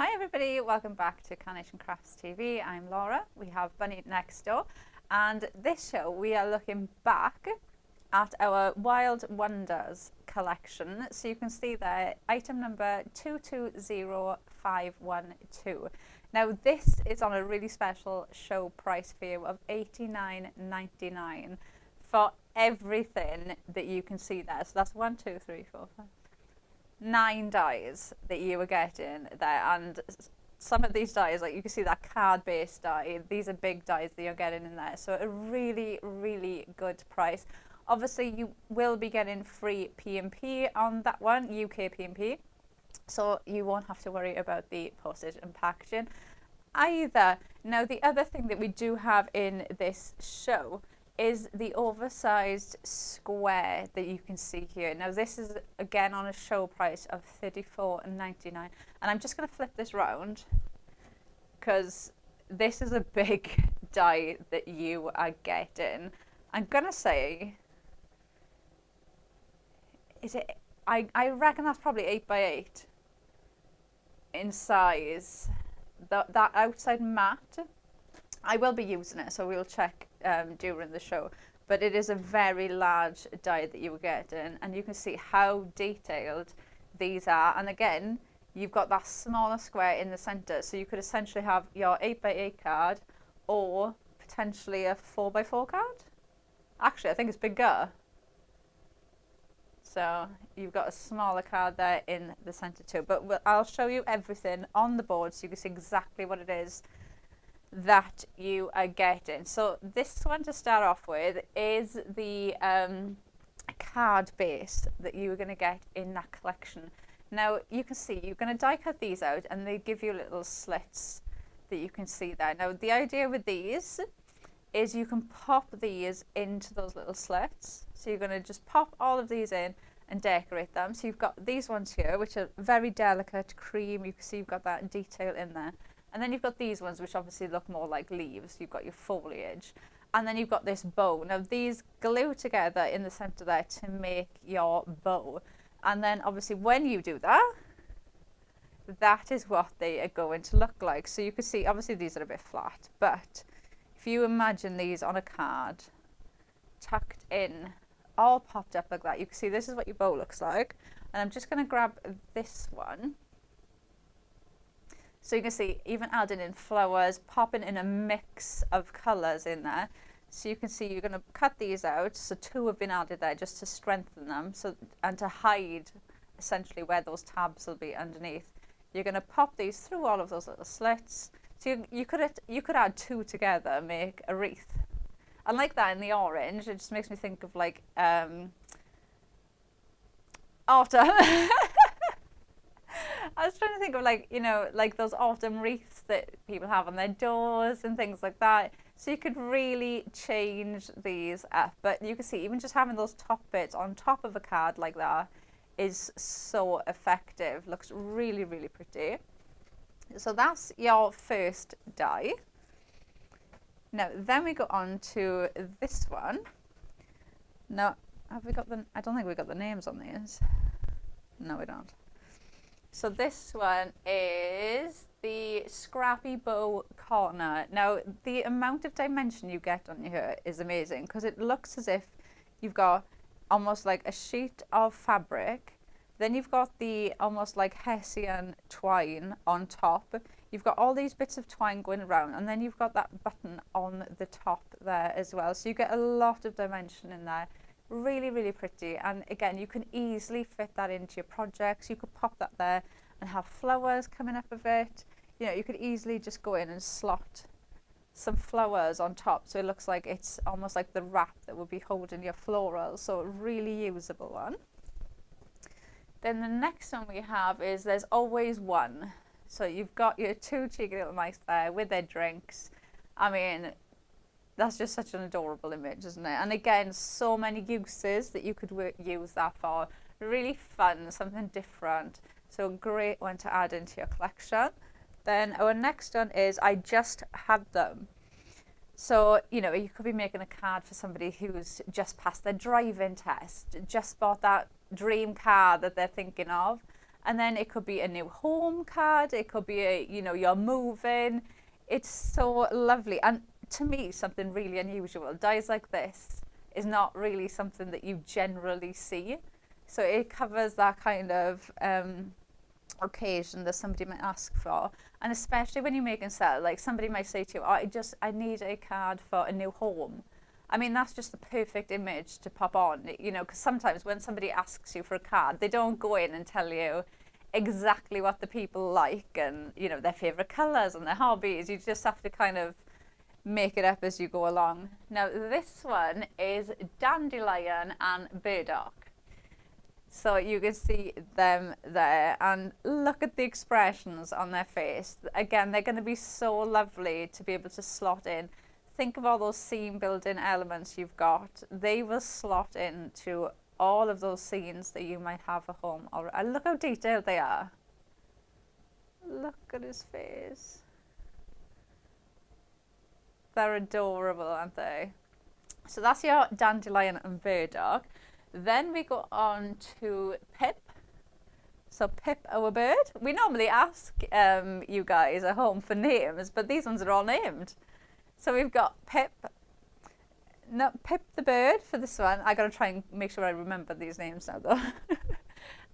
Hi everybody, welcome back to Carnation Crafts TV. I'm Laura. We have Bunny next door, and this show we are looking back at our Wild Wonders collection. So you can see there item number 220512. Now this is on a really special show price for you of $89.99 for everything that you can see there. So that's 1, 2, 3, 4, 5. 9 dies that you were getting there, and some of these dies, like you can see that card based die, these are big dies that you're getting in there, so a really good price. Obviously you will be getting free P&P on that one, UK P&P, so you won't have to worry about the postage and packaging either. Now the other thing that we do have in this show is the oversized square that you can see here. Now this is again on a show price of $34.99, and I'm just going to flip this round because this is a big die that you are getting. I'm going to say, is it, I reckon that's probably 8x8 in size. That outside mat, I will be using it, so we'll check during the show, but it is a very large die that you will get in, and you can see how detailed these are. And again, you've got that smaller square in the center, so you could essentially have your 8x8 card or potentially a 4x4 card. Actually, I think it's bigger, so you've got a smaller card there in the center too, but I'll show you everything on the board so you can see exactly what it is that you are getting. So this one to start off with is the card base that you are going to get in that collection. Now you can see you're going to die cut these out, and they give you little slits that you can see there. Now the idea with these is you can pop these into those little slits, so you're going to just pop all of these in and decorate them. So you've got these ones here which are very delicate cream. You can see you've got that detail in there. And then you've got these ones which obviously look more like leaves. You've got your foliage. And then you've got this bow. Now these glue together in the center there to make your bow. And then obviously when you do that, that is what they are going to look like. So you can see obviously these are a bit flat, but if you imagine these on a card, tucked in, all popped up like that, you can see this is what your bow looks like. And I'm just going to grab this one. So you can see even adding in flowers, popping in a mix of colours in there. So you can see you're going to cut these out. So 2 have been added there just to strengthen them, so and to hide essentially where those tabs will be underneath. You're going to pop these through all of those little slits. So you could add 2 together, make a wreath. And like that in the orange, it just makes me think of like autumn. I was trying to think of, like, you know, like those autumn wreaths that people have on their doors and things like that. So you could really change these up. But you can see even just having those top bits on top of a card like that is so effective. Looks really pretty. So that's your first die. Now then we go on to this one. Now have we got the, I don't think we got the names on these. No, we don't. So this one is the Scrappy Bow Corner. Now the amount of dimension you get on here is amazing, because it looks as if you've got almost like a sheet of fabric, then you've got the almost like Hessian twine on top, you've got all these bits of twine going around, and then you've got that button on the top there as well. So you get a lot of dimension in there. Really pretty, and again you can easily fit that into your projects. You could pop that there and have flowers coming up of it. You know, you could easily just go in and slot some flowers on top, so it looks like it's almost like the wrap that would be holding your florals. So a really usable one. Then the next one we have is There's Always One. So you've got your 2 cheeky little mice there with their drinks. I mean, that's just such an adorable image, isn't it? And again, so many uses that you could use that for. Really fun, something different. So a great one to add into your collection. Then our next one is I Just Had Them. So, you know, you could be making a card for somebody who's just passed their driving test, just bought that dream car that they're thinking of, And then it could be a new home card. It could be a, you know, you're moving. It's so lovely. And to me, something really unusual. Dies like this is not really something that you generally see. So it covers that kind of occasion that somebody might ask for. And especially when you make and sell, like somebody might say to you, oh, I need a card for a new home. I mean, that's just the perfect image to pop on, you know, because sometimes when somebody asks you for a card, they don't go in and tell you exactly what the people like and, you know, their favourite colours and their hobbies. You just have to kind of make it up as you go along. Now, this one is dandelion and burdock. So you can see them there, and look at the expressions on their face. Again, they're going to be so lovely to be able to slot in. Think of all those scene building elements you've got. They will slot into all of those scenes that you might have at home. And look how detailed they are. Look at his face. They're adorable, aren't they? So that's your dandelion and burdock. Then we go on to Pip. So Pip, our bird. We normally ask you guys at home for names, but these ones are all named. So we've got Pip. No, Pip the bird for this one. I got to try and make sure I remember these names now, though.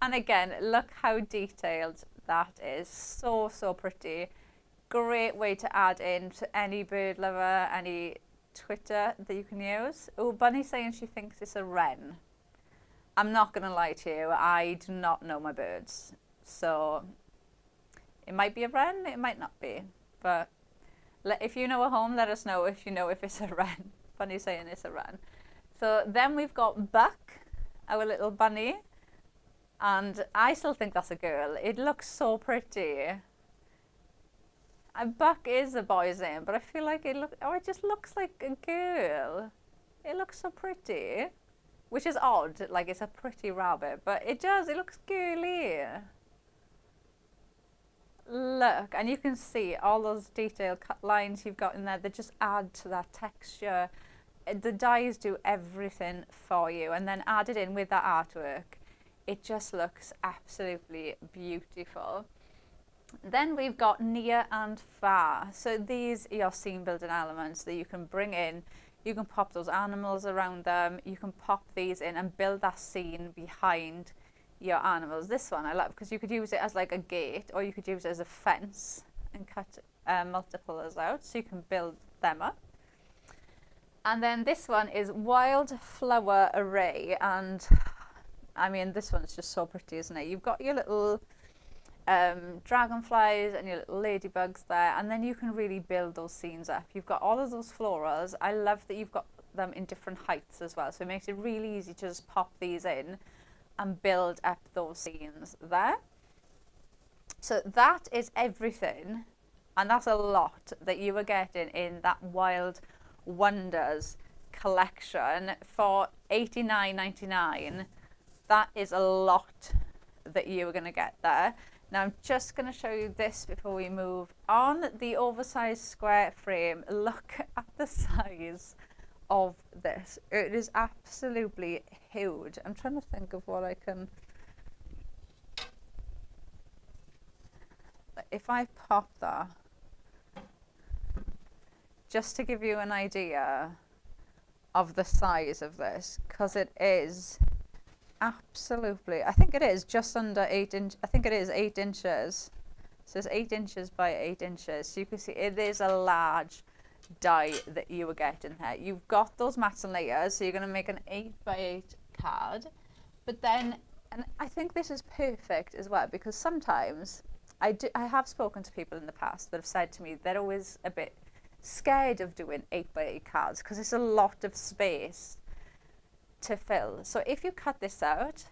And again, look how detailed that is. So, so pretty. Great way to add in to any bird lover, any Twitter that you can use. Oh, Bunny's saying she thinks it's a wren. I'm not going to lie to you. I do not know my birds. So it might be a wren, it might not be. But if you know a home, let us know if you know if it's a wren. Bunny's saying it's a wren. So then we've got Buck, our little bunny. And I still think that's a girl. It looks so pretty. Buck is a boy's name, but I feel like it just looks like a girl. It looks so pretty, which is odd. Like it's a pretty rabbit, but it looks girly. Look, and you can see all those detailed cut lines you've got in there. They just add to that texture. The dies do everything for you, and then added in with that artwork, it just looks absolutely beautiful. Then we've got near and far. So these are your scene building elements that you can bring in. You can pop those animals around them. You can pop these in and build that scene behind your animals. This one I love because you could use it as like a gate, or you could use it as a fence and cut multicolours out, so you can build them up. And then this one is wildflower array, and I mean this one's just so pretty, isn't it? You've got your little dragonflies and your little ladybugs there, and then you can really build those scenes up. You've got all of those florals. I love that you've got them in different heights as well, so it makes it really easy to just pop these in and build up those scenes there. So that is everything, and that's a lot that you are getting in that Wild Wonders collection for $89.99. That is a lot that you are going to get there. Now I'm just going to show you this before we move on. The oversized square frame. Look at the size of this. It is absolutely huge. I'm trying to think of what I can... If I pop that, just to give you an idea of the size of this, because it is absolutely, I think it is just under 8 inches. I think it is 8 inches. So it's 8 inches by 8 inches. So you can see it is a large die that you are getting here. You've got those mats and layers, so you're going to make an 8 by 8 card. But then, and I think this is perfect as well, because sometimes I have spoken to people in the past that have said to me they're always a bit scared of doing 8 by 8 cards because it's a lot of space to fill. So if you cut this out,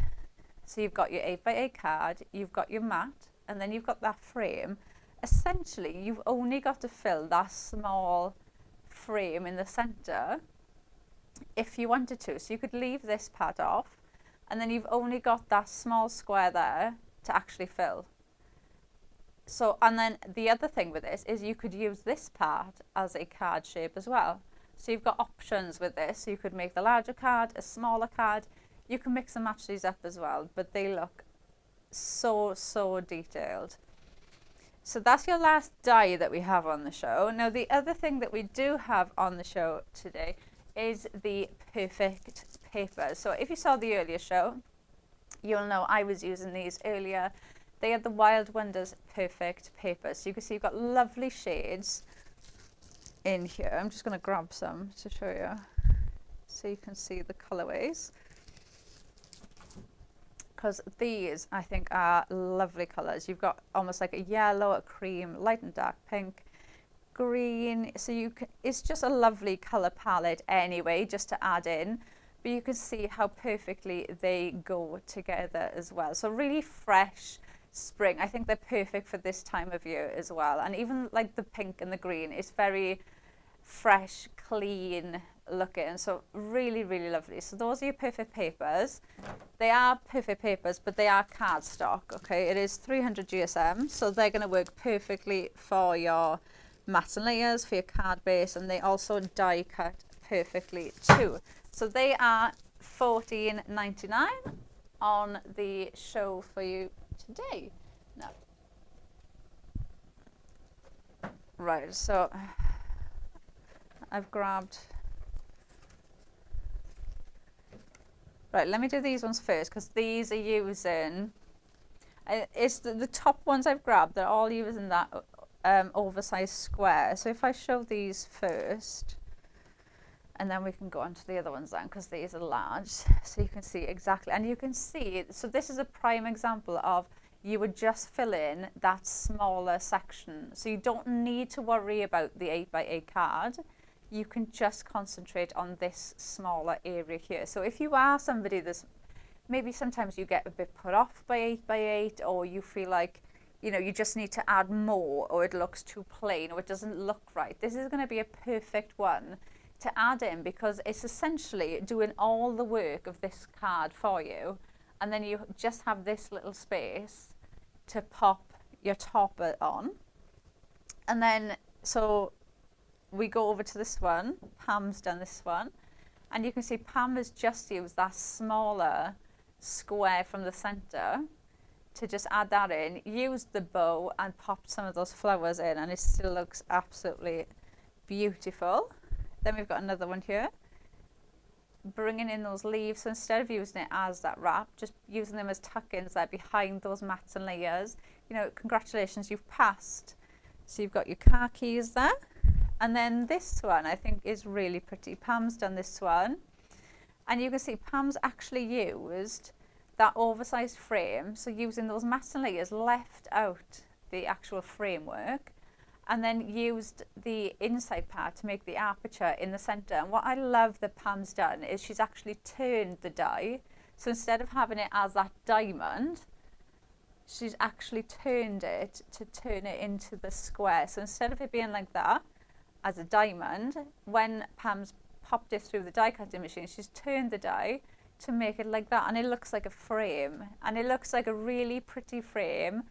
so you've got your 8 by 8 card, you've got your mat, and then you've got that frame, essentially you've only got to fill that small frame in the center if you wanted to. So you could leave this part off, and then you've only got that small square there to actually fill. So, and then the other thing with this is you could use this part as a card shape as well. So you've got options with this. So you could make the larger card, a smaller card. You can mix and match these up as well, but they look so detailed. So that's your last die that we have on the show. Now the other thing that we do have on the show today is the perfect paper. So if you saw the earlier show, you'll know I was using these earlier. They are the Wild Wonders perfect paper. So you can see you've got lovely shades in here. I'm just going to grab some to show you so you can see the colorways. Because these, I think, are lovely colours. You've got almost like a yellow, a cream, light and dark pink, green. So you can, it's just a lovely colour palette anyway, just to add in. But you can see how perfectly they go together as well. So really fresh spring. I think they're perfect for this time of year as well. And even like the pink and the green, it's very fresh, clean looking. So really lovely. So those are your perfect papers. They are perfect papers, but they are cardstock. Okay, it is 300 GSM, so they're going to work perfectly for your mats and layers, for your card base, and they also die cut perfectly too. So they are $14.99 on the show for you today. Now, right, so I've grabbed. Right, let me do these ones first because these are using. It's the top ones I've grabbed. They're all using that oversized square. So if I show these first, and then we can go on to the other ones then, because these are large, so you can see exactly. And you can see. So this is a prime example of you would just fill in that smaller section. So you don't need to worry about the 8x8 card. You can just concentrate on this smaller area here. So if you are somebody that's maybe sometimes you get a bit put off by 8x8, or you feel like, you know, you just need to add more, or it looks too plain, or it doesn't look right, this is going to be a perfect one to add in, because it's essentially doing all the work of this card for you, and then you just have this little space to pop your topper on. And then so we go over to this one. Pam's done this one, and you can see Pam has just used that smaller square from the center to just add that in, used the bow and popped some of those flowers in, and it still looks absolutely beautiful. Then we've got another one here, bringing in those leaves. So instead of using it as that wrap, just using them as tuck-ins there behind those mats and layers. You know, congratulations, you've passed. So you've got your car keys there. And then this one I think is really pretty. Pam's done this one, and you can see Pam's actually used that oversized frame, so using those mats and layers, left out the actual framework, and then used the inside part to make the aperture in the center. And what I love that Pam's done is she's actually turned the die. So instead of having it as that diamond, she's actually turned it to turn it into the square. So instead of it being like that as a diamond, when Pam's popped it through the die cutting machine, she's turned the die to make it like that, and it looks like a frame, and it looks like a really pretty frame,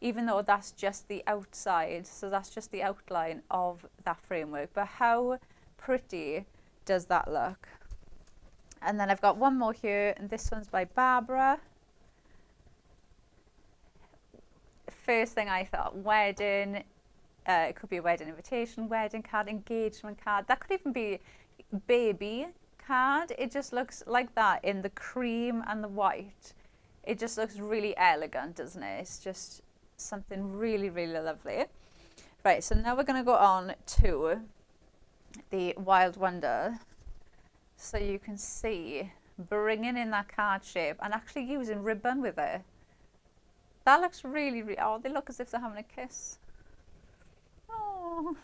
even though that's just the outside. So that's just the outline of that framework, but how pretty does that look? And then I've got one more here, and this one's by Barbara. First thing I thought, wedding. It could be a wedding invitation, wedding card, engagement card. That could even be baby card. It just looks like that in the cream and the white. It just looks really elegant, doesn't it? It's just something really lovely. Right, so now we're going to go on to the Wild Wonder. So you can see bringing in that card shape and actually using ribbon with it. That looks really, oh, they look as if they're having a kiss. Oh,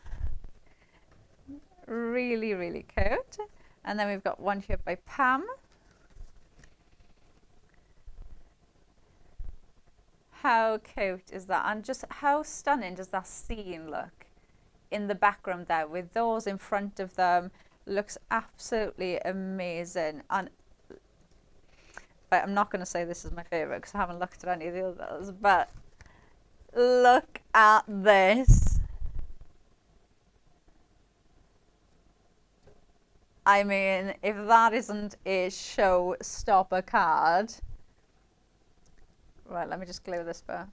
really cute. And then we've got one here by Pam. How cute is that? And just how stunning does that scene look in the background there with those in front of them? Looks absolutely amazing. And I'm not going to say this is my favorite because I haven't looked at any of the others, but look at this. I mean, if that isn't a showstopper card, Right, let me just glue this bit.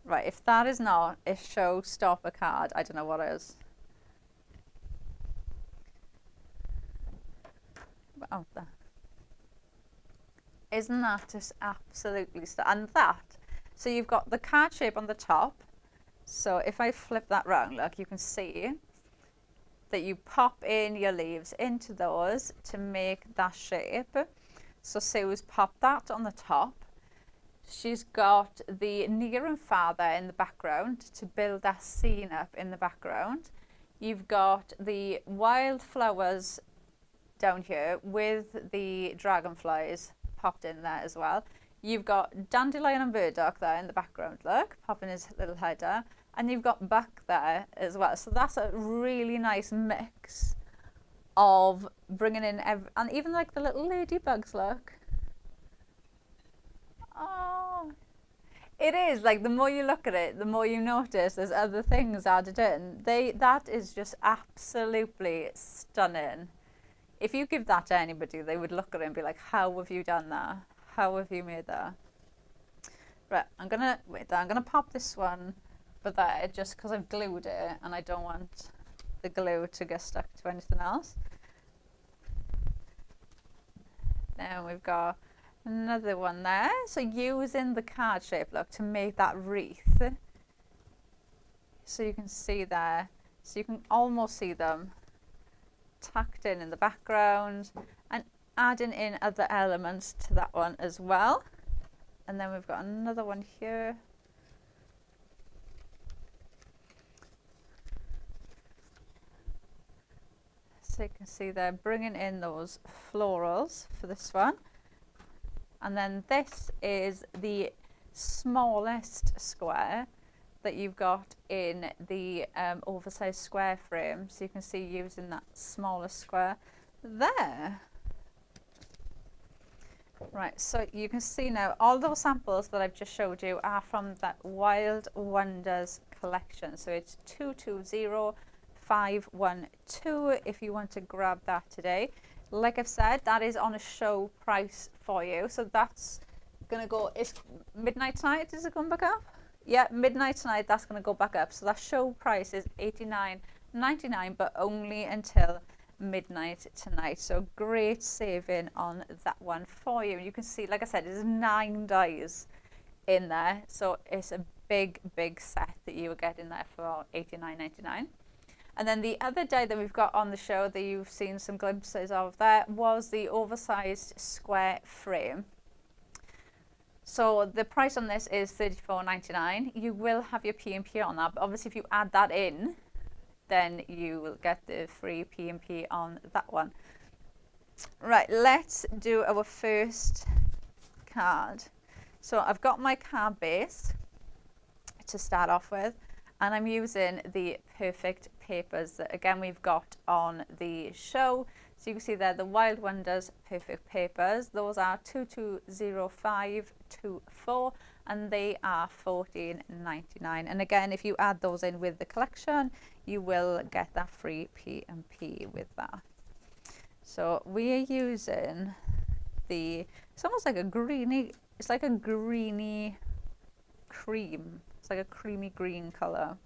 Right, if that is not a showstopper card, I don't know what is. Oh, there. Isn't that just absolutely and that, so you've got the card shape on the top. So if I flip that round, look, you can see that you pop in your leaves into those to make that shape. So Sue's popped that on the top. She's got the near and farther in the background to build that scene up in the background. You've got the wildflowers down here with the dragonflies popped in there as well. You've got dandelion and burdock there in the background, look, popping his little head there. And you've got buck there as well. So that's a really nice mix of bringing in, and even like the little ladybugs, look. Oh, it is like the more you look at it, the more you notice there's other things added in. That is just absolutely stunning. If you give that to anybody, they would look at it and be like, how have you done that? How have you made that? Right, I'm gonna pop this one for there just because I've glued it and I don't want the glue to get stuck to anything else. Then we've got another one there. So using the card shape, look, to make that wreath. So you can see there. So you can almost see them tucked in the background and adding in other elements to that one as well. And then we've got another one here. So you can see they're bringing in those florals for this one. And then this is the smallest square that you've got in the oversized square frame. So you can see using that smallest square there. Right, so you can see now all those samples that I've just showed you are from that Wild Wonders collection. So it's 220512 if you want to grab that today. Like I've said, that is on a show price for you. So that's going to go, it's midnight tonight, is it going back up? Yeah, midnight tonight, that's going to go back up. So that show price is $89.99, but only until midnight tonight. So great saving on that one for you. You can see, like I said, there's 9 dies in there. So it's a big set that you will get in there for $89.99. And then the other die that we've got on the show that you've seen some glimpses of there was the oversized square frame. So the price on this is $34.99. You will have your P&P on that, but obviously if you add that in, then you will get the free P&P on that one. Right, let's do our first card. So I've got my card base to start off with, and I'm using the Perfect papers that again we've got on the show. So you can see there the Wild Wonders Perfect papers. Those are 220524 and they are $14.99. And again, if you add those in with the collection, you will get that free P&P with that. So we are using the, it's almost like a greeny, it's like a greeny cream. It's like a creamy green color,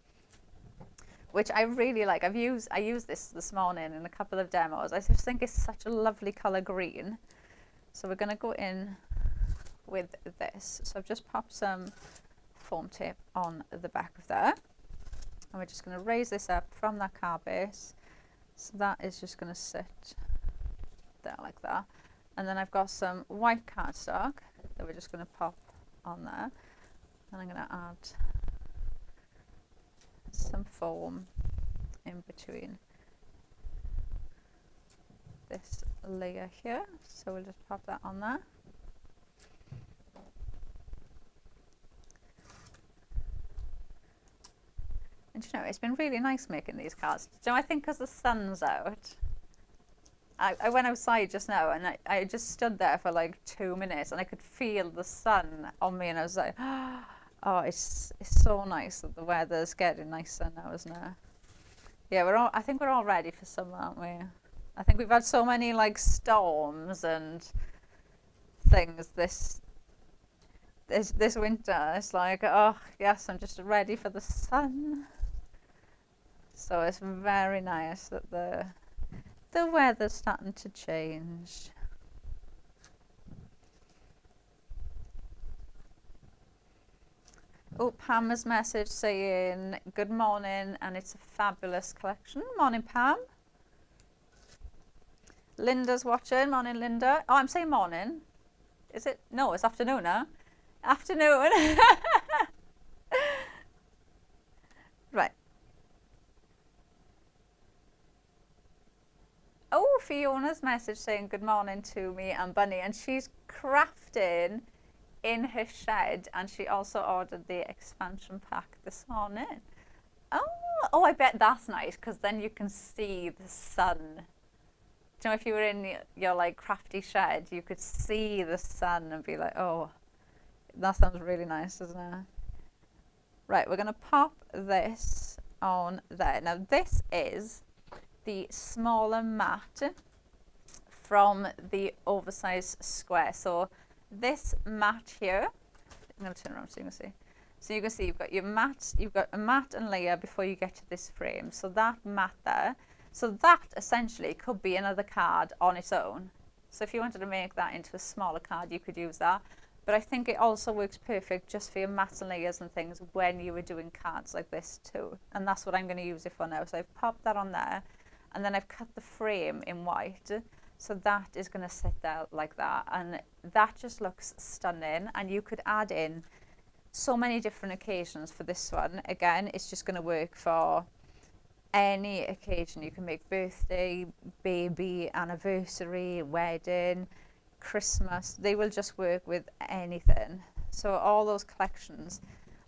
which I really like. I used this morning in a couple of demos. I just think it's such a lovely color green. So we're going to go in with this. So I've just popped some foam tape on the back of there. And we're just going to raise this up from that card base. So that is just going to sit there like that. And then I've got some white cardstock that we're just going to pop on there. And I'm going to add some foam in between this layer here. So we'll just pop that on there. And you know, it's been really nice making these cards. So I think because the sun's out, I went outside just now and I just stood there for like 2 minutes and I could feel the sun on me and I was like, oh, it's so nice that the weather's getting nicer now, isn't it? Yeah, I think we're all ready for summer, aren't we? I think we've had so many like storms and things this winter. It's like, oh yes, I'm just ready for the sun. So it's very nice that the weather's starting to change. Oh, Pam's message saying good morning and it's a fabulous collection. Morning, Pam. Linda's watching. Morning, Linda. Oh, I'm saying morning. Is it? No, it's afternoon now. Afternoon. Right. Oh, Fiona's message saying good morning to me and Bunny, and she's crafting in her shed, and she also ordered the expansion pack this morning. Oh, I bet that's nice because then you can see the sun. Do you know, if you were in your like crafty shed, you could see the sun and be like, oh, that sounds really nice, doesn't it? Right, we're going to pop this on there. Now, this is the smaller mat from the Oversized square. So this mat here, I'm going to turn around so you can see. So you can see you've got your mat, you've got a mat and layer before you get to this frame. So that mat there, so that essentially could be another card on its own. So if you wanted to make that into a smaller card, you could use that. But I think it also works perfect just for your mats and layers and things when you were doing cards like this too. And that's what I'm going to use it for now. So I've popped that on there, and then I've cut the frame in white. So that is going to sit there like that. And that just looks stunning. And you could add in so many different occasions for this one. Again, it's just going to work for any occasion. You can make birthday, baby, anniversary, wedding, Christmas. They will just work with anything. So all those collections,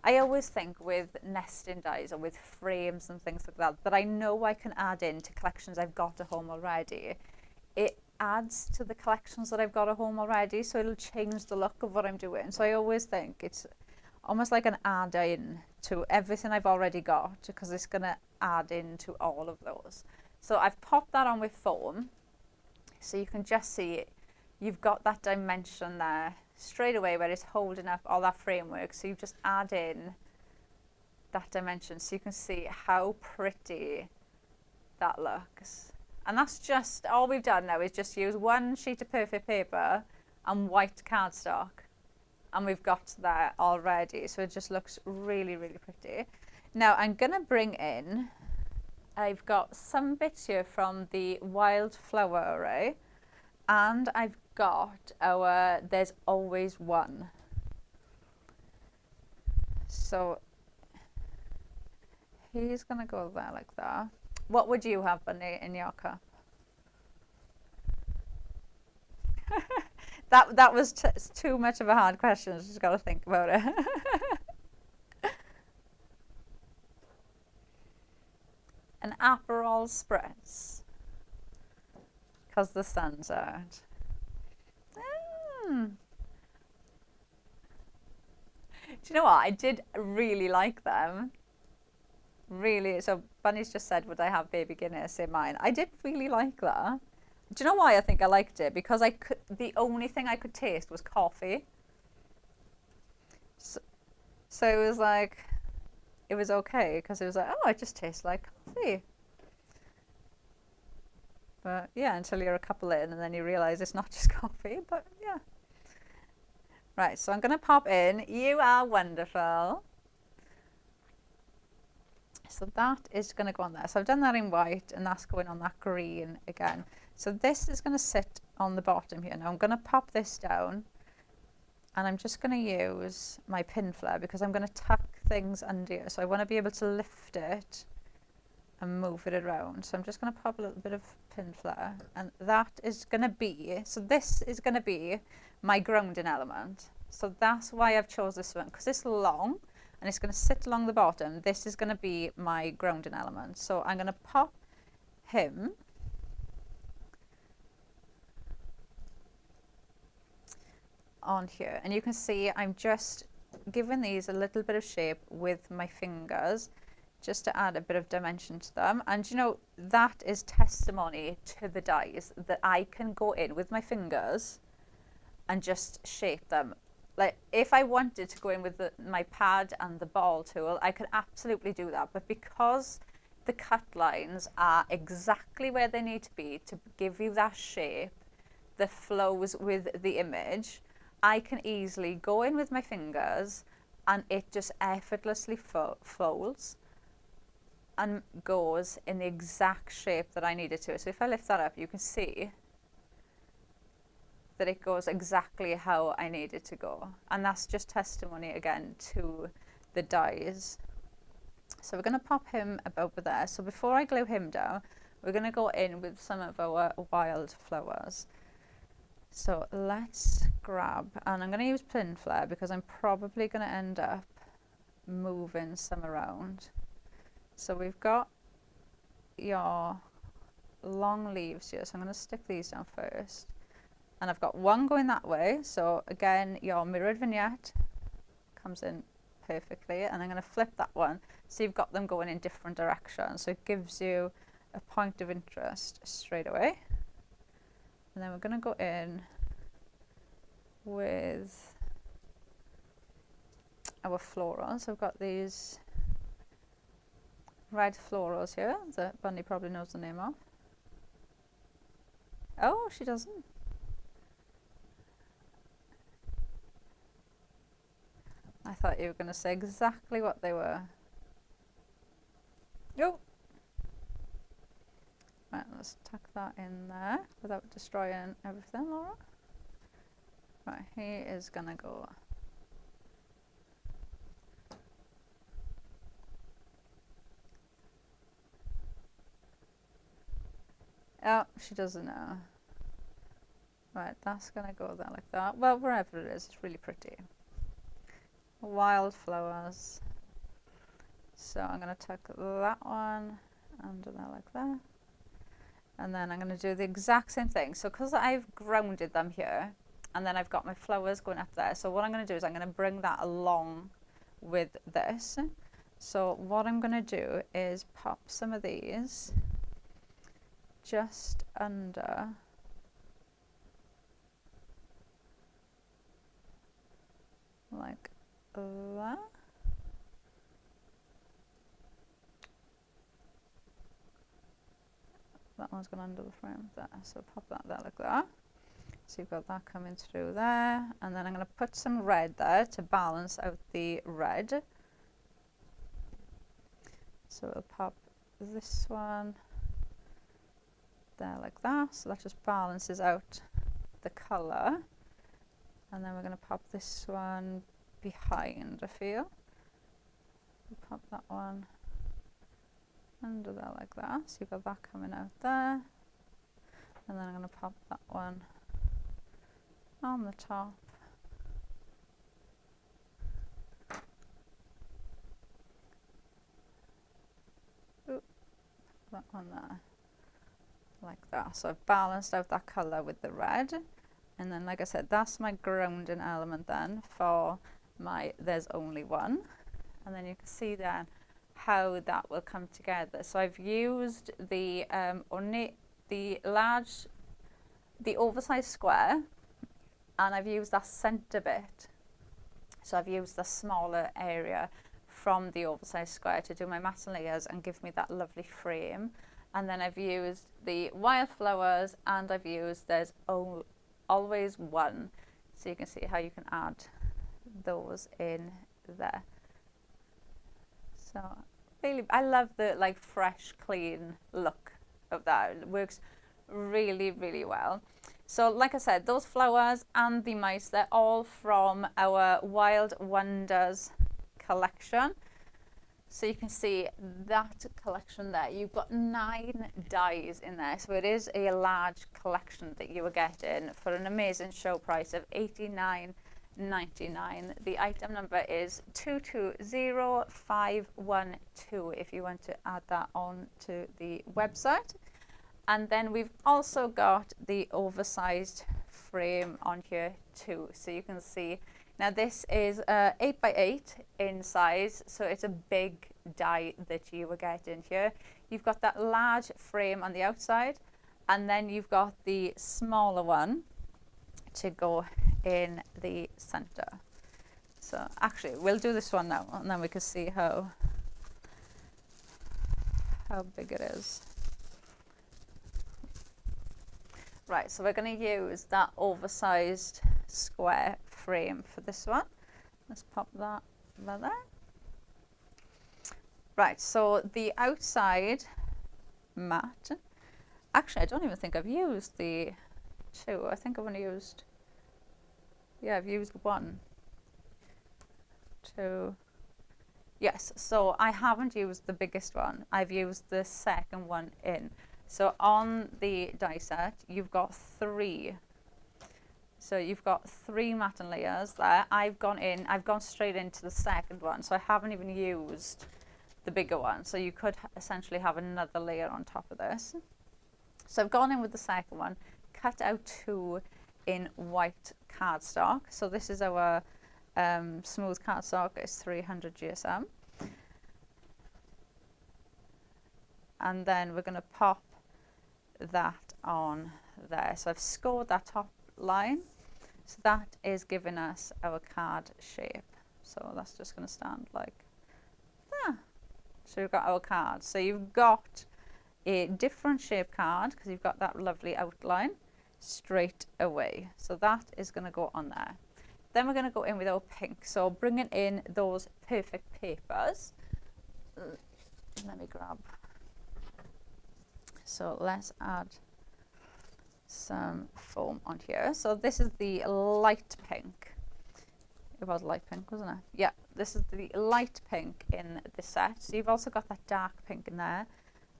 I always think with nesting dies or with frames and things like that, that I know I can add in to collections I've got at home already. It adds to the collections that I've got at home already, so it'll change the look of what I'm doing. So I always think it's almost like an add-in to everything I've already got, because it's going to add into all of those. So I've popped that on with foam, so you can just see it. You've got that dimension there straight away where it's holding up all that framework. So you just add in that dimension so you can see how pretty that looks. And that's just all we've done now, is just use one sheet of perfect paper and white cardstock, and we've got that already. So it just looks really, really pretty. Now I'm gonna bring in, I've got some bits here from the wildflower array, and I've got our There's Always One. So he's gonna go there like that. What would you have, Bunny, in your cup? that was too much of a hard question. Just got to think about it. An Aperol spritz, because the sun's out. Do you know what? I did really like them. Really. So Bunny's just said, would I have baby Guinness in mine? I did really like that. Do you know why I think I liked it? Because the only thing I could taste was coffee. So it was like, it was okay, because it was like, oh, it just tastes like coffee. But yeah, until you're a couple in and then you realize it's not just coffee, but yeah. Right, so I'm going to pop in, you are wonderful. So that is going to go on there. So I've done that in white, and that's going on that green again. So this is going to sit on the bottom here. Now I'm going to pop this down, and I'm just going to use my pin flare because I'm going to tuck things under here. So I want to be able to lift it and move it around. So I'm just going to pop a little bit of pin flare, and that is going to be, so this is going to be my grounding element. So that's why I've chose this one, because it's long and it's going to sit along the bottom. This is going to be my grounding element. So I'm going to pop him on here, and you can see I'm just giving these a little bit of shape with my fingers just to add a bit of dimension to them. And you know, that is testimony to the dies that I can go in with my fingers and just shape them. Like if I wanted to go in with my pad and the ball tool, I could absolutely do that. But because the cut lines are exactly where they need to be to give you that shape that flows with the image, I can easily go in with my fingers and it just effortlessly folds and goes in the exact shape that I need it to. So if I lift that up, you can see that it goes exactly how I need it to go. And that's just testimony again to the dies. So we're going to pop him over there. So before I glue him down, we're going to go in with some of our wildflowers. So let's grab, and I'm going to use pin flare because I'm probably going to end up moving some around. So we've got your long leaves here, so I'm going to stick these down first. And I've got one going that way, so again your mirrored vignette comes in perfectly, and I'm going to flip that one so you've got them going in different directions, so it gives you a point of interest straight away. And then we're going to go in with our florals. I've got these red florals here that Bunny probably knows the name of. Oh, she doesn't. I thought you were going to say exactly what they were. Oh. Right, let's tuck that in there without destroying everything, Laura. Right, he is going to go. Oh, she doesn't know. Right, that's going to go there like that. Well, wherever it is, it's really pretty. Wildflowers. So I'm going to tuck that one under there like that. And then I'm going to do the exact same thing. So because I've grounded them here, and then I've got my flowers going up there. So what I'm going to do is I'm going to bring that along with this. So what I'm going to do is pop some of these just under like that. That one's gone under the frame there, so pop that there like that. So you've got that coming through there, and then I'm going to put some red there to balance out the red. So we'll pop this one there like that, so that just balances out the colour. And then we're going to pop this one behind, I feel. We'll pop that one under there like that, so you've got that coming out there. And then I'm going to pop that one on the top. Ooh, that one there, like that. So I've balanced out that colour with the red. And then, like I said, that's my grounding element then for my There's Only One. And then you can see then how that will come together. So I've used the oversized square, and I've used that centre bit. So I've used the smaller area from the oversized square to do my matte layers and give me that lovely frame. And then I've used the wildflowers, and I've used There's Always One, so you can see how you can add those in there. So really, I love the like fresh, clean look of that. It works really, really well. So like I said, those flowers and the mice, they're all from our Wild Wonders collection. So you can see that collection there. You've got 9 dies in there. So it is a large collection that you are getting for an amazing show price of $89.99. The item number is 220512 if you want to add that on to the website. And then we've also got the oversized frame on here too. So you can see, now this is 8 by 8 in size, so it's a big die that you were getting here. You've got that large frame on the outside, and then you've got the smaller one to go in the center. So actually we'll do this one now, and then we can see how big it is. Right, so we're going to use that oversized square frame for this one. Let's pop that right there. Right, so the outside mat, actually I don't even think I've used the two. I think I've only used, yeah, I've used 1, 2, yes, so I haven't used the biggest one. I've used the second one in. So on the die set, you've got 3. So you've got 3 matten layers there. I've gone straight into the second one, so I haven't even used the bigger one. So you could essentially have another layer on top of this. So I've gone in with the second one, cut out 2 in white cardstock. So this is our smooth cardstock, it's 300 GSM. And then we're going to pop that on there. So I've scored that top line. So that is giving us our card shape. So that's just going to stand like that. So you've got our card. So you've got a different shape card because you've got that lovely outline straight away. So that is going to go on there. Then we're going to go in with our pink. So bringing in those perfect papers. Let me grab. So let's add some foam on here. So this is the light pink. It was light pink, wasn't it? Yeah, this is the light pink in the set. So you've also got that dark pink in there,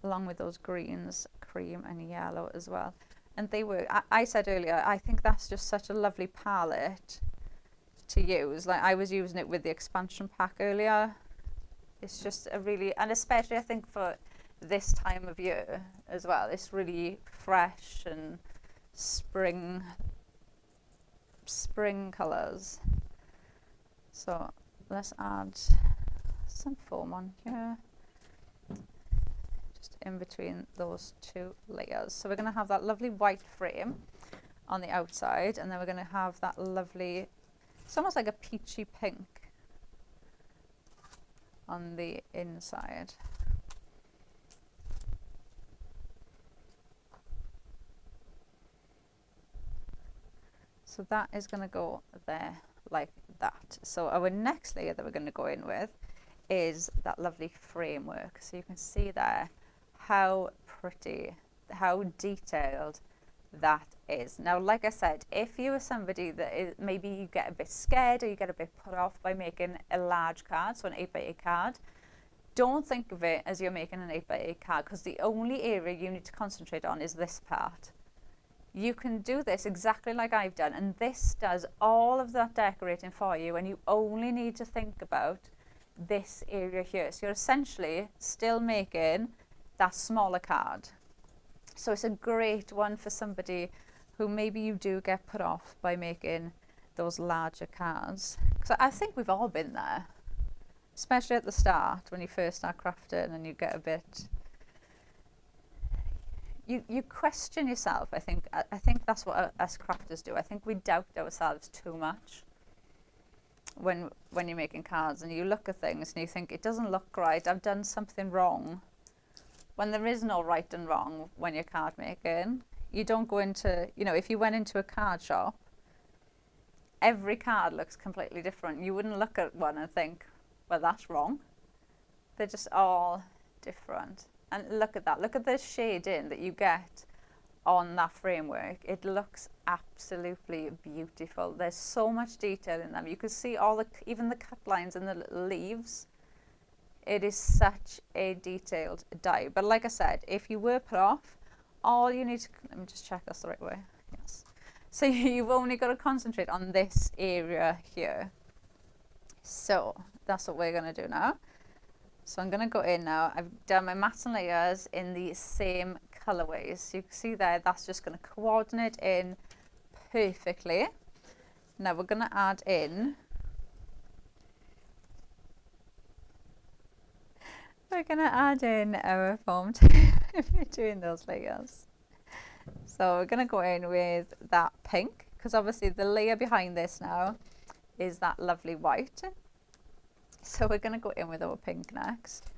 along with those greens, cream and yellow as well. And they were, I said earlier, I think that's just such a lovely palette to use. Like I was using it with the expansion pack earlier. It's just a really, and especially I think for this time of year as well, it's really fresh and spring colors. So let's add some foam on here, just in between those 2 layers. So we're going to have that lovely white frame on the outside, and then we're going to have that lovely, it's almost like a peachy pink on the inside. So that is going to go there like that. So our next layer that we're going to go in with is that lovely framework. So you can see there how pretty, how detailed that is. Now, like I said, if you are somebody that is, maybe you get a bit scared or you get a bit put off by making a large card, so an 8x8 card, don't think of it as you're making an 8x8 card, because the only area you need to concentrate on is this part. You can do this exactly like I've done, and this does all of that decorating for you, and you only need to think about this area here. So you're essentially still making that smaller card. So it's a great one for somebody who maybe you do get put off by making those larger cards. Because I think we've all been there, especially at the start when you first start crafting and you get a bit, you question yourself. I think that's what us crafters do. I think we doubt ourselves too much when you're making cards, and you look at things and you think it doesn't look right, I've done something wrong, when there is no right and wrong when you're card making. You don't go into, you know, if you went into a card shop, every card looks completely different. You wouldn't look at one and think, well, that's wrong. They're just all different. And look at that. Look at the shading that you get on that framework. It looks absolutely beautiful. There's so much detail in them. You can see all the, even the cut lines and the little leaves. It is such a detailed die. But like I said, if you were put off, all you need to, let me just check that's the right way. Yes. So you've only got to concentrate on this area here. So that's what we're going to do now. So I'm going to go in now. I've done my mats and layers in the same colorways. So you can see there, that's just going to coordinate in perfectly. Now we're going to add in we're going to add in our foam tape if you're doing those layers. So we're going to go in with that pink, because obviously the layer behind this now is that lovely white. So we're going to go in with our pink next.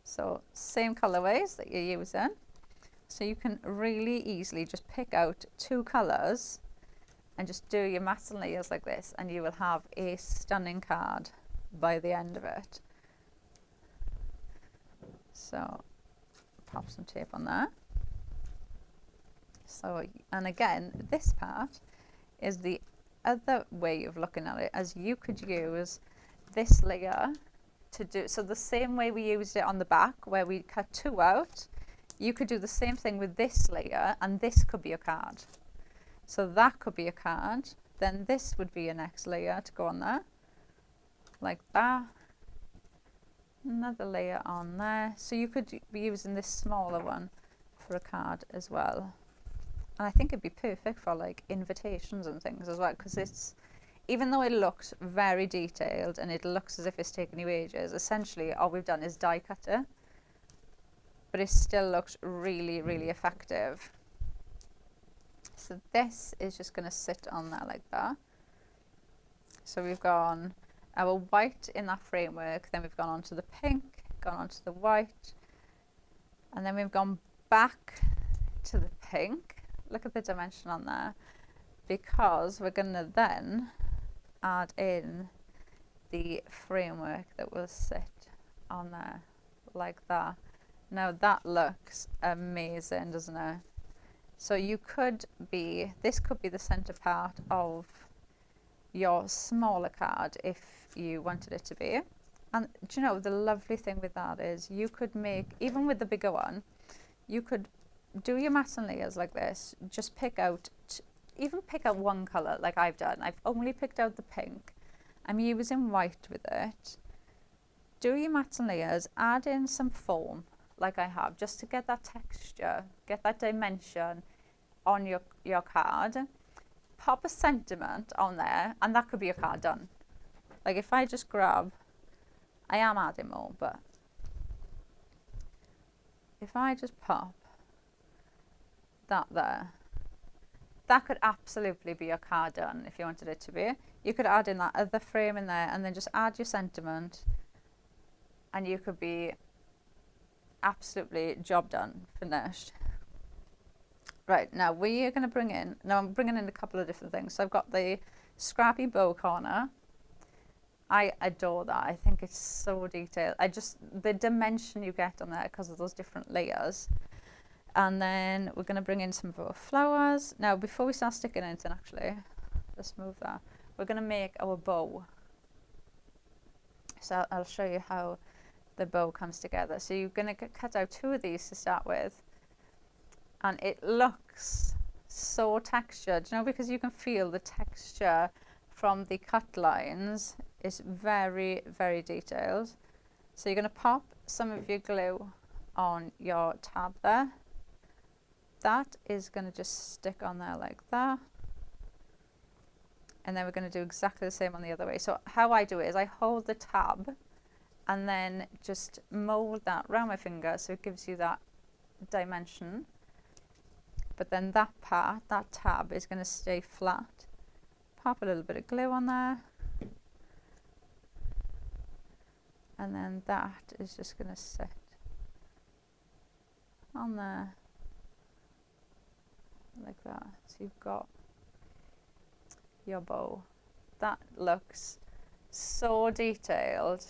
So same colorways that you're using. So you can really easily just pick out 2 colors and just do your mats and layers like this, and you will have a stunning card by the end of it. So pop some tape on there. So, and again, this part is the other way of looking at it, as you could use this layer to do, so the same way we used it on the back where we cut 2 out, you could do the same thing with this layer, and this could be a card. So that could be a card, then this would be your next layer to go on there, like that. Another layer on there. So you could be using this smaller one for a card as well. And I think it'd be perfect for like invitations and things as well, because it's, even though it looks very detailed and it looks as if it's taken you ages, essentially all we've done is die cut it, but it still looks really, really effective. So this is just going to sit on there like that. So we've gone our white in that framework, then we've gone on to the pink, gone on to the white, and then we've gone back to the pink. Look at the dimension on there, because we're going to then add in the framework that will sit on there like that. Now that looks amazing, doesn't it? So you could be, this could be the center part of your smaller card if you wanted it to be. And do you know, the lovely thing with that is you could make, even with the bigger one, you could do your mats and layers like this, just pick out, even pick out 1 color like I've done. I've only picked out the pink. I'm using white with it. Do your mats and layers, add in some foam like I have, just to get that texture, get that dimension on your card. Pop a sentiment on there, and that could be a card done. Like if I just grab, I am adding more, but if I just pop that there, that could absolutely be a card done if you wanted it to be. You could add in that other frame in there and then just add your sentiment, and you could be absolutely job done, finished. Right, now we are going to bring in, now I'm bringing in a couple of different things. So I've got the scrappy bow corner. I adore that. I think it's so detailed. The dimension you get on there because of those different layers. And then we're going to bring in some of our flowers. Now, before we start sticking anything, actually, let's move that. We're going to make our bow. So I'll show you how the bow comes together. So you're going to cut out 2 of these to start with. And it looks so textured, you know, because you can feel the texture from the cut lines. It's very, very detailed. So you're going to pop some of your glue on your tab there. That is going to just stick on there like that. And then we're going to do exactly the same on the other way. So how I do it is I hold the tab and then just mold that around my finger so it gives you that dimension. But then that part, that tab, is going to stay flat. Pop a little bit of glue on there. And then that is just going to sit on there like that. So you've got your bow. That looks so detailed.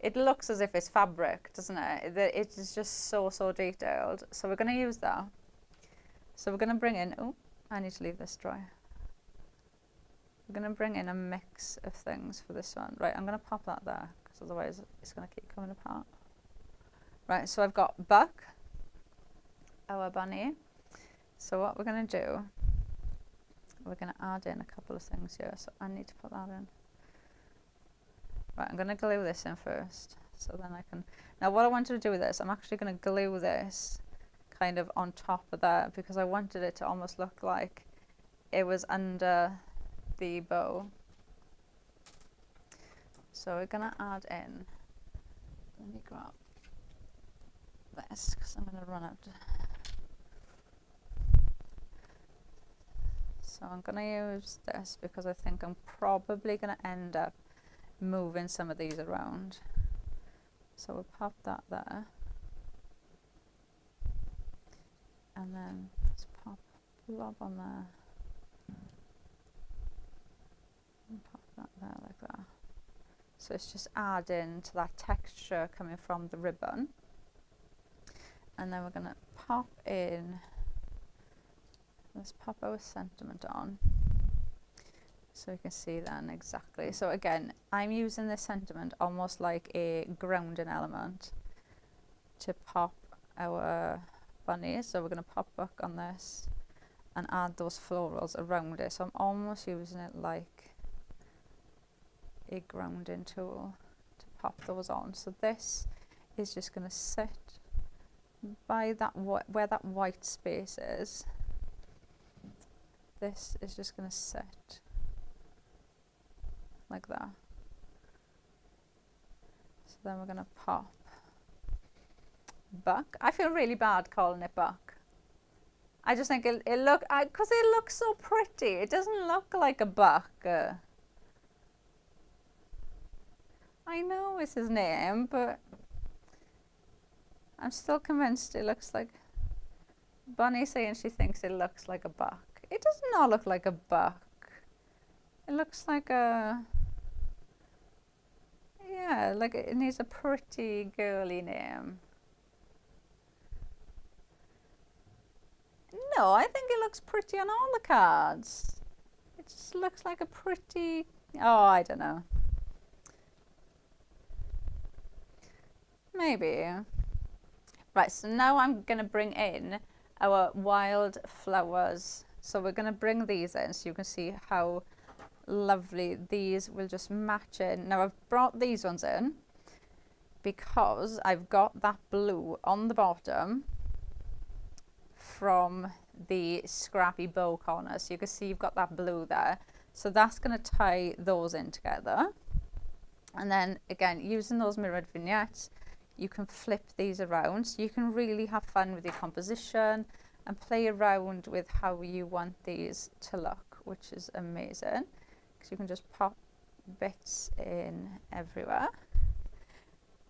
It looks as if it's fabric, doesn't it? It is just so, so detailed. So we're going to use that. So we're going to bring in, oh, I need to leave this dry. We're going to bring in a mix of things for this one. Right, I'm going to pop that there, because otherwise it's going to keep coming apart. Right, so I've got Buck, our bunny. So what we're going to do, we're going to add in a couple of things here. So I need to put that in. Right, I'm going to glue this in first, so then I can... Now what I wanted to do with this, I'm actually going to glue this kind of on top of that, because I wanted it to almost look like it was under the bow. So we're gonna add in, let me grab this because I'm gonna run out. So I'm gonna use this because I think I'm probably gonna end up moving some of these around. So we'll pop that there. And then let's pop blob on there. And pop that there like that. So it's just adding to that texture coming from the ribbon. And then we're going to pop in, let's pop our sentiment on. So you can see then exactly. So again, I'm using this sentiment almost like a grounding element to pop our bunny. So we're going to pop back on this and add those florals around it. So I'm almost using it like a grounding tool to pop those on. So this is just going to sit by that where that white space is. This is just going to sit like that. So then we're going to pop buck. I feel really bad calling it buck. I just think it because it looks so pretty. It doesn't look like a buck. I know it's his name, but I'm still convinced it looks like Bunny saying she thinks it looks like a buck. It does not look like a buck. It looks like a, yeah, like it needs a pretty girly name. No, I think it looks pretty on all the cards. It just looks like a pretty, oh, I don't know. Maybe. Right, so now I'm going to bring in our wild flowers. So we're going to bring these in so you can see how lovely these will just match in. Now I've brought these ones in because I've got that blue on the bottom from the scrappy bow corner. So you can see you've got that blue there. So that's going to tie those in together. And then again, using those mirrored vignettes, you can flip these around. So you can really have fun with your composition and play around with how you want these to look, which is amazing. Because you can just pop bits in everywhere.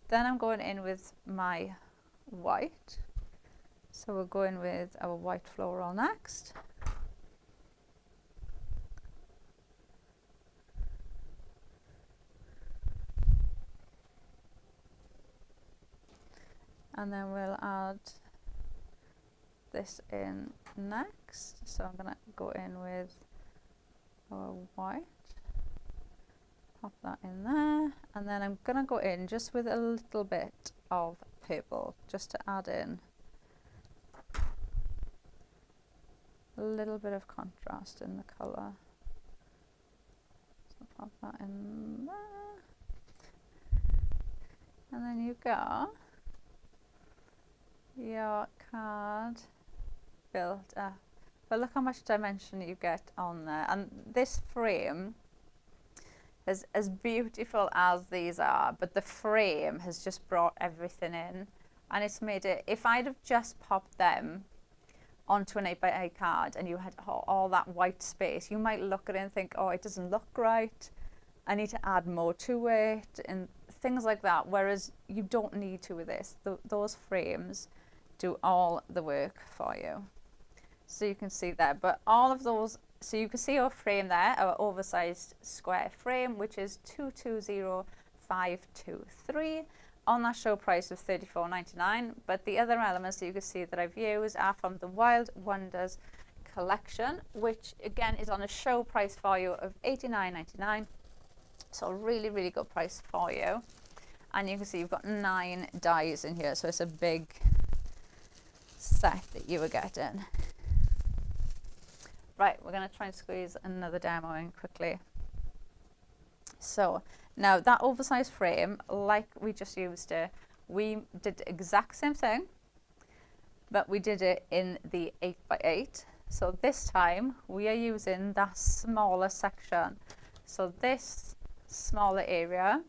Then I'm going in with my white. So we're going with our white floral next. And then we'll add this in next. So I'm going to go in with our white, pop that in there, and then I'm going to go in just with a little bit of purple just to add in a little bit of contrast in the colour. So pop that in there, and then you got your card built up. But look how much dimension you get on there. And this frame is as beautiful as these are, but the frame has just brought everything in, and it's made it, if I'd have just popped them onto an 8x8 card and you had all that white space, you might look at it and think, oh, it doesn't look right, I need to add more to it and things like that, whereas you don't need to with this. Those frames do all the work for you. So you can see there, but all of those, so you can see our frame there, our oversized square frame, which is 220523 on that show price of $34.99. But the other elements that you can see that I've used are from the Wild Wonders collection, which again is on a show price for you of $89.99. So a really, really good price for you. And you can see you've got 9 dies in here, so it's a big set that you were getting. Right, we're going to try and squeeze another demo in quickly. So now that oversized frame, like we just used it, we did the exact same thing, but we did it in the 8x8. So this time we are using that smaller section. So this smaller area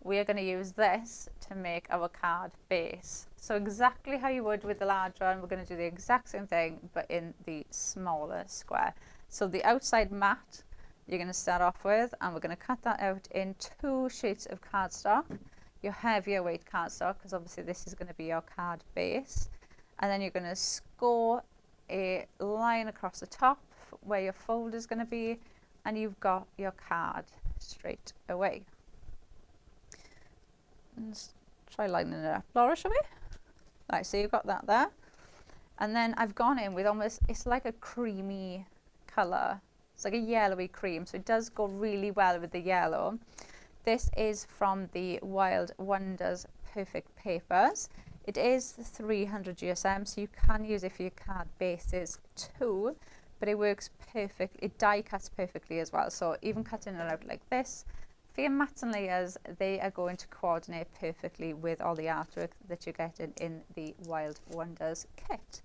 we are going to use this to make our card base. So exactly how you would with the large one, we're going to do the exact same thing, but in the smaller square. So the outside mat, you're going to start off with, and we're going to cut that out in 2 sheets of cardstock, your heavier weight cardstock, because obviously this is going to be your card base. And then you're going to score a line across the top where your fold is going to be, and you've got your card straight away. Let's try lining it up, Laura, shall we? Right, so you've got that there. And then I've gone in with almost, it's like a creamy colour. It's like a yellowy cream, so it does go really well with the yellow. This is from the Wild Wonders Perfect Papers. It is 300 GSM, so you can use it for your card bases too, but it works perfect. It die cuts perfectly as well, so even cutting it out like this, for your mats and layers, they are going to coordinate perfectly with all the artwork that you're getting in the Wild Wonders kit.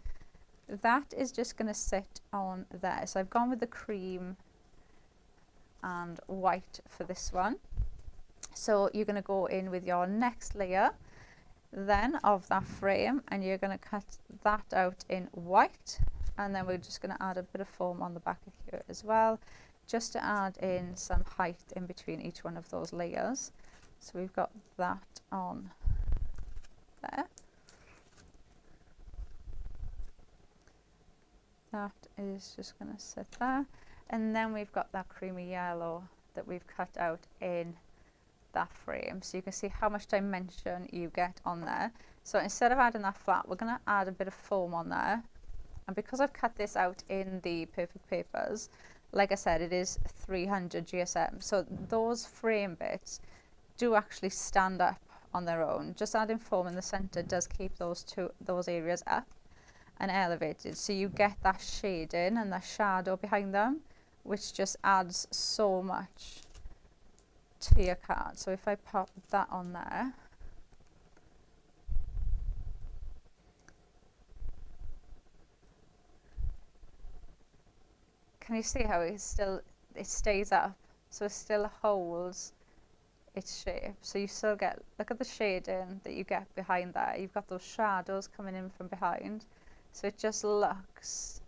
That is just going to sit on there. So I've gone with the cream and white for this one. So you're going to go in with your next layer then of that frame, and you're going to cut that out in white, and then we're just going to add a bit of foam on the back of here as well, just to add in some height in between each one of those layers. So we've got that on there. That is just going to sit there, and then we've got that creamy yellow that we've cut out in that frame, so you can see how much dimension you get on there. So instead of adding that flat, we're going to add a bit of foam on there, and because I've cut this out in the Perfect Papers, like I said, it is 300 GSM, so those frame bits do actually stand up on their own. Just adding foam in the center does keep those areas up and elevated, so you get that shading and that shadow behind them, which just adds so much to your card. So if I pop that on there, can you see how it stays up, so it still holds its shape? So you still get, look at the shading that you get behind there, you've got those shadows coming in from behind, so it just looks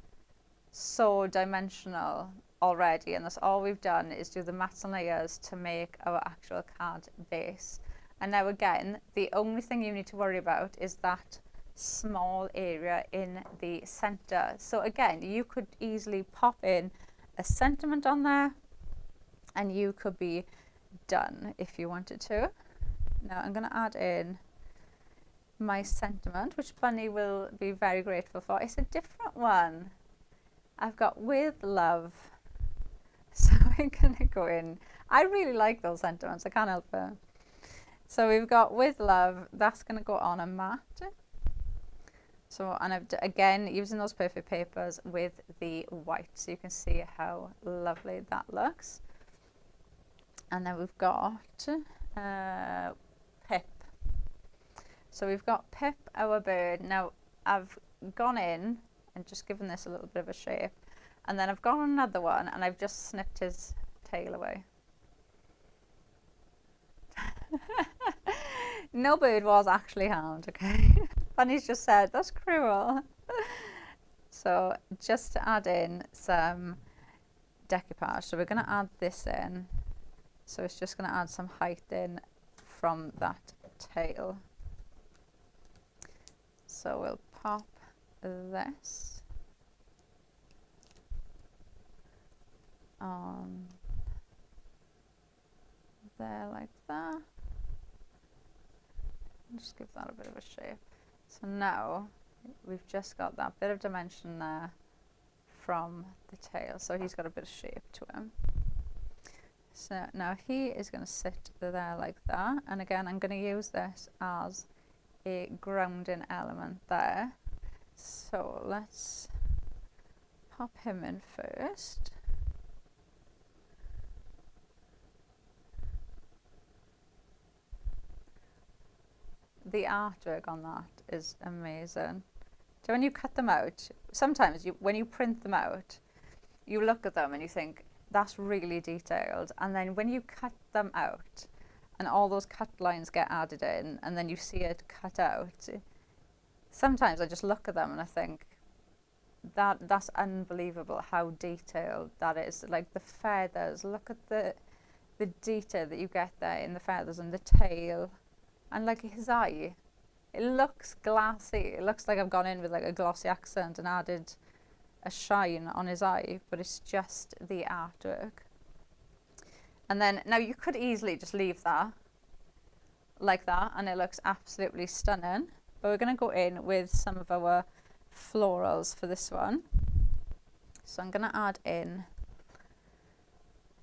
so dimensional already. And that's all we've done, is do the mats and layers to make our actual card base. And now again, the only thing you need to worry about is that small area in the center. So again, you could easily pop in a sentiment on there and you could be done if you wanted to. Now I'm going to add in my sentiment, which Bunny will be very grateful for. It's a different one. I've got With Love. So I'm going to go in. I really like those sentiments, I can't help it. So we've got With Love, that's going to go on a mat. So, and I've again using those Perfect Papers with the white, so you can see how lovely that looks. And then we've got Pip. So we've got Pip, our bird. Now I've gone in and just given this a little bit of a shape, and then I've gone on another one and I've just snipped his tail away. No bird was actually harmed, okay? Bunny's just said, that's cruel. So just to add in some decoupage, so we're going to add this in. So it's just going to add some height in from that tail. So we'll pop this on there like that. Just give that a bit of a shape. So now we've just got that bit of dimension there from the tail, so he's got a bit of shape to him. So now he is going to sit there like that, and again I'm going to use this as a grounding element there. So let's pop him in first. The artwork on that is amazing. So when you cut them out, sometimes when you print them out, you look at them and you think, that's really detailed. And then when you cut them out and all those cut lines get added in, and then you see it cut out. Sometimes I just look at them and I think that's unbelievable how detailed that is. Like the feathers, look at the detail that you get there in the feathers and the tail, and like his eye, it looks glassy. It looks like I've gone in with like a glossy accent and added a shine on his eye, but it's just the artwork. And then now you could easily just leave that like that and it looks absolutely stunning, but we're going to go in with some of our florals for this one. So I'm going to add in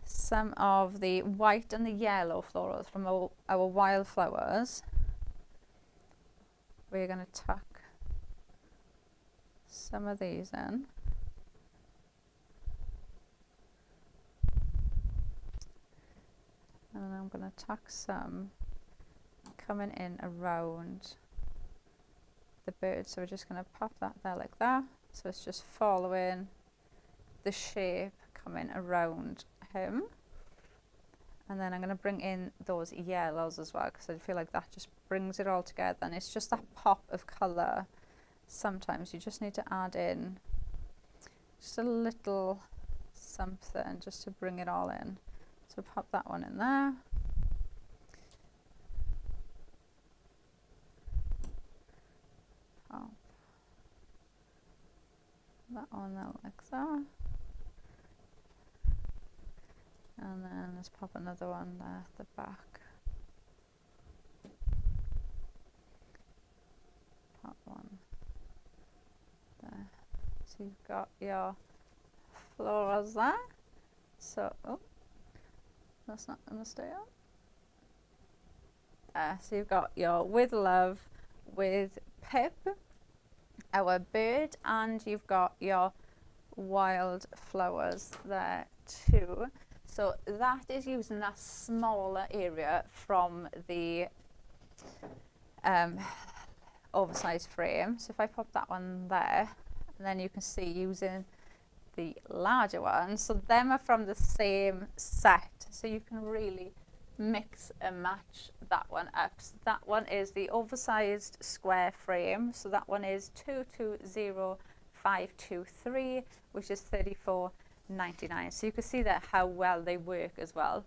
some of the white and the yellow florals from our wildflowers. We're going to tuck some of these in. And I'm going to tuck some coming in around the bird. So we're just going to pop that there like that. So it's just following the shape coming around him. And then I'm going to bring in those yellows as well, because I feel like that just brings it all together. And it's just that pop of colour. Sometimes you just need to add in just a little something just to bring it all in. So pop that one in there. Pop that one there like that. And then let's pop another one there at the back. Pop one there. So you've got your florals there. So, oh, that's not going to stay on. There, so you've got your With Love, with Pip, our bird, and you've got your wild flowers there too. So that is using that smaller area from the oversized frame. So if I pop that one there, and then you can see using the larger ones. So them are from the same set. So you can really mix and match that one up. So that one is the oversized square frame. So that one is 220523, which is $34.99. So you can see that how well they work as well.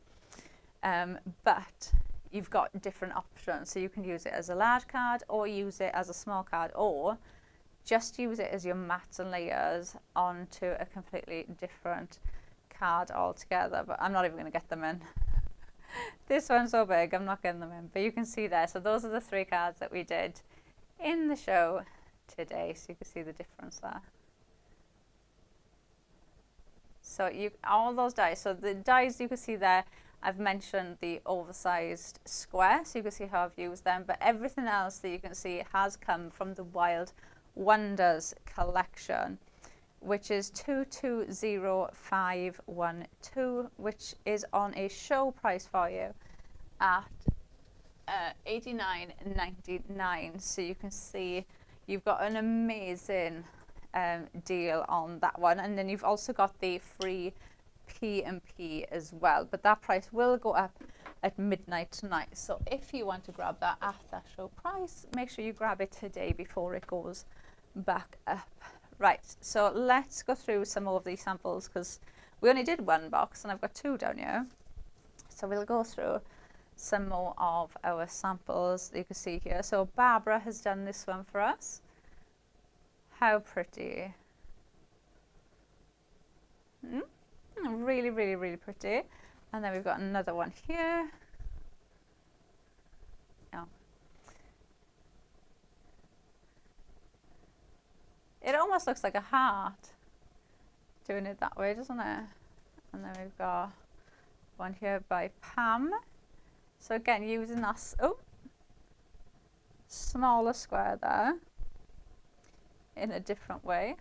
But you've got different options. So you can use it as a large card or use it as a small card, or just use it as your mats and layers onto a completely different card altogether. But I'm not even going to get them in. This one's so big, I'm not getting them in. But you can see there. So those are the 3 cards that we did in the show today. So you can see the difference there. So all those dies. So the dies you can see there, I've mentioned the oversized square. So you can see how I've used them. But everything else that you can see has come from the Wild Wonders collection, which is 220512, which is on a show price for you at $89.99. So you can see you've got an amazing deal on that one, and then you've also got the free P&P as well, but that price will go up at midnight tonight. So if you want to grab that at that show price, make sure you grab it today before it goes back up. Right, so let's go through some more of these samples, because we only did 1 box and I've got 2 down here. So we'll go through some more of our samples that you can see here. So Barbara has done this one for us. How pretty. Really, really, really pretty. And then we've got another one here. Oh. It almost looks like a heart doing it that way, doesn't it? And then we've got one here by Pam. So again, using that smaller square there in a different way.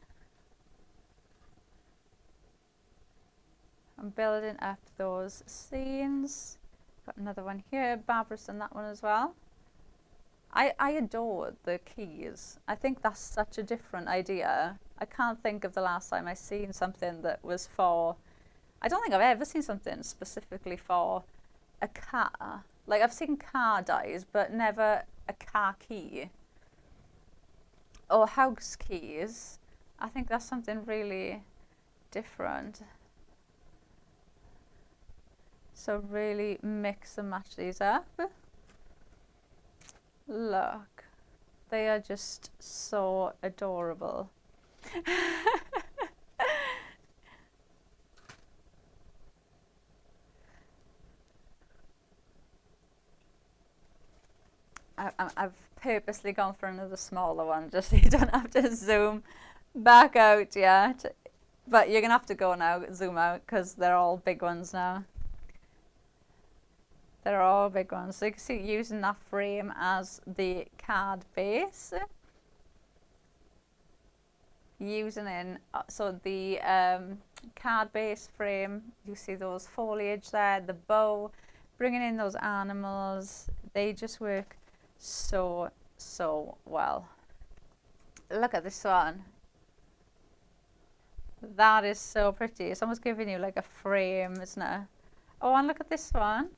I'm building up those scenes. Got another one here. Barbara's done that one as well. I adore the keys. I think that's such a different idea. I can't think of the last time I've seen something that was for, I don't think I've ever seen something specifically for a car. Like I've seen car dies, but never a car key or house keys. I think that's something really different. So really mix and match these up. Look, they are just so adorable. I've purposely gone for another smaller one just so you don't have to zoom back out yet. But you're going to have to go now, zoom out, because they're all big ones now. They're all big ones. So you can see using that frame as the card base. Using in, so the card base frame, you see those foliage there, the bow, bringing in those animals. They just work so well. Look at this one. That is so pretty. It's almost giving you like a frame, isn't it? Oh, and look at this one.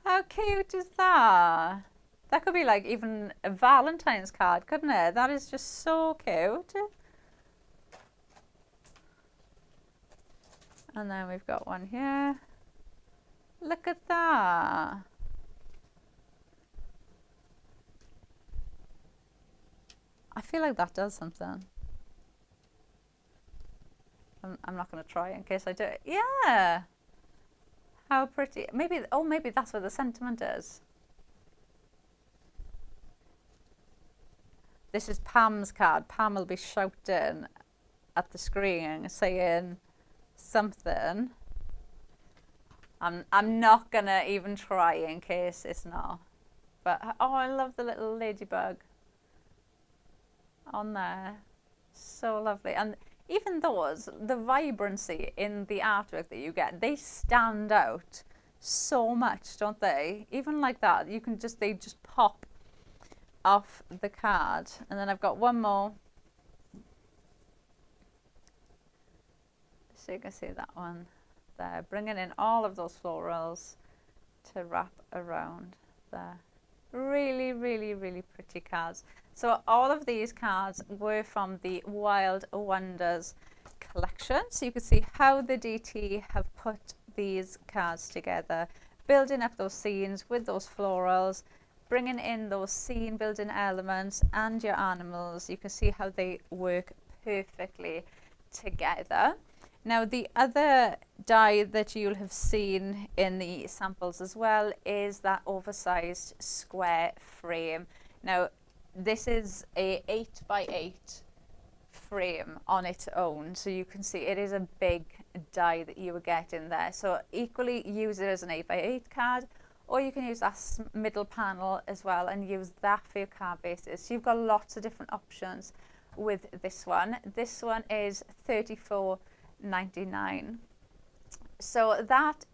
How cute is that? That could be like even a Valentine's card, couldn't it? That is just so cute. And then we've got one here. Look at that. I feel like that does something. I'm not going to try in case I do it. Yeah. How pretty. Maybe, oh, maybe that's what the sentiment is. This is Pam's card. Pam will be shouting at the screen saying something. I'm not going to even try in case it's not. But, oh, I love the little ladybug on there. So lovely. And even those, the vibrancy in the artwork that you get, they stand out so much, don't they? Even like that, you can just, they just pop off the card. And then I've got one more. So you can see that one there, bringing in all of those florals to wrap around there. Really, really, really pretty cards. So all of these cards were from the Wild Wonders collection. So you can see how the DT have put these cards together, building up those scenes with those florals, bringing in those scene building elements and your animals. You can see how they work perfectly together. Now the other die that you'll have seen in the samples as well is that oversized square frame. Now this is a 8x8 frame on its own, so you can see it is a big die that you will get in there. So equally use it as an 8x8 card, or you can use that middle panel as well and use that for your card bases. So you've got lots of different options with this one. This one is $34.99. So that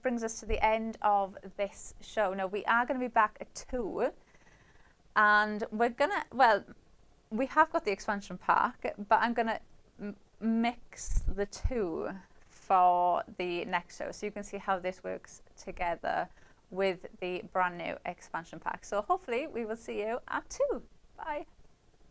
brings us to the end of this show. Now we are going to be back at 2, and we're gonna, well, we have got the expansion pack, but I'm gonna mix the two for the next show, so you can see how this works together with the brand new expansion pack. So hopefully we will see you at 2. Bye.